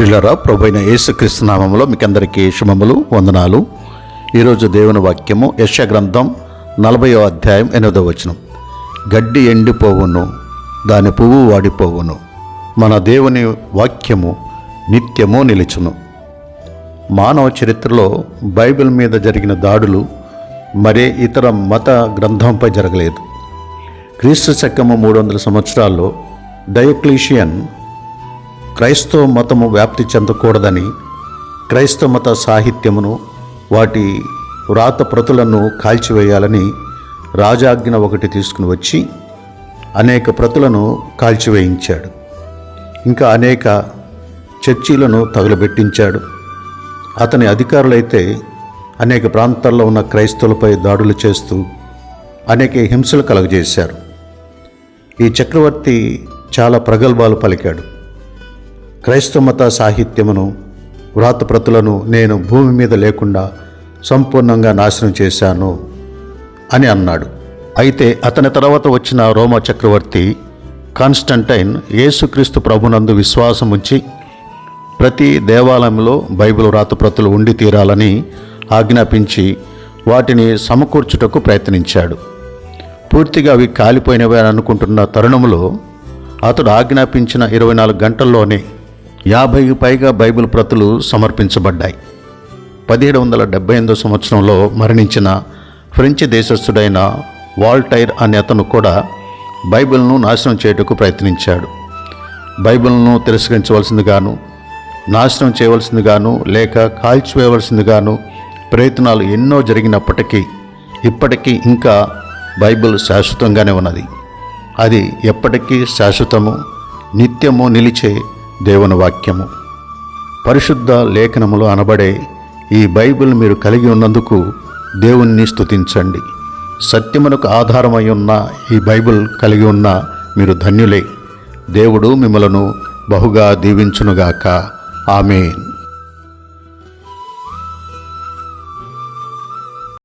ప్రియులారా, ప్రభువైన యేసుక్రీస్తు నామములో మీకు అందరికీ శుభములు, వందనాలు. ఈరోజు దేవుని వాక్యము యెషయా గ్రంథం 40వ అధ్యాయం 8వ వచనం. గడ్డి ఎండిపోవును, దాని పువ్వు వాడిపోవును, మన దేవుని వాక్యము నిత్యము నిలుచును. మానవ చరిత్రలో బైబిల్ మీద జరిగిన దాడులు మరే ఇతర మత గ్రంథంపై జరగలేదు. క్రీస్తు శకము 300 సంవత్సరాల్లో డయోక్లీషియన్ క్రైస్తవ మతము వ్యాప్తి చెందకూడదని క్రైస్తవ మత సాహిత్యమును, వాటి వ్రాత ప్రతులను కాల్చివేయాలని రాజాజ్ఞ ఒకటి తీసుకుని వచ్చి అనేక ప్రతులను కాల్చివేయించాడు. ఇంకా అనేక చర్చీలను తగులబెట్టించాడు. అతని అధికారులైతే అనేక ప్రాంతాల్లో ఉన్న క్రైస్తవులపై దాడులు చేస్తూ అనేక హింసలు కలుగజేశారు. ఈ చక్రవర్తి చాలా ప్రగల్భాలు పలికాడు. క్రైస్తవ మత సాహిత్యమును, వ్రాతప్రతులను నేను భూమి మీద లేకుండా సంపూర్ణంగా నాశనం చేశాను అని అన్నాడు. అయితే అతని తర్వాత వచ్చిన రోమా చక్రవర్తి కాన్స్టంటైన్ యేసుక్రీస్తు ప్రభునందు విశ్వాసం ఉంచి ప్రతి దేవాలయంలో బైబిల్ వ్రాతప్రతులు ఉండి తీరాలని ఆజ్ఞాపించి వాటిని సమకూర్చుటకు ప్రయత్నించాడు. పూర్తిగా అవి కాలిపోయినవి అని అనుకుంటున్న తరుణంలో అతడు ఆజ్ఞాపించిన 24 గంటల్లోనే 50కి పైగా బైబిల్ ప్రతులు సమర్పించబడ్డాయి. 1778 సంవత్సరంలో మరణించిన ఫ్రెంచ్ దేశస్థుడైన వాల్టైర్ అనే అతను కూడా బైబిల్ను నాశనం చేయుటకు ప్రయత్నించాడు. బైబిల్ను తిరస్కరించవలసిందిగాను, నాశనం చేయవలసిందిగాను, లేక కాల్చివేయవలసిందిగాను ప్రయత్నాలు ఎన్నో జరిగినప్పటికీ ఇప్పటికీ ఇంకా బైబిల్ శాశ్వతంగానే ఉన్నది. అది ఎప్పటికీ శాశ్వతము, నిత్యము నిలిచే దేవుని వాక్యము. పరిశుద్ధ లేఖనములు అనబడే ఈ బైబిల్ మీరు కలిగి ఉన్నందుకు దేవుణ్ణి స్తుతించండి. సత్యమునకు ఆధారమై ఉన్న ఈ బైబిల్ కలిగి ఉన్న మీరు ధన్యులే. దేవుడు మిమ్మలను బహుగా దీవించునుగాక. ఆమేన్.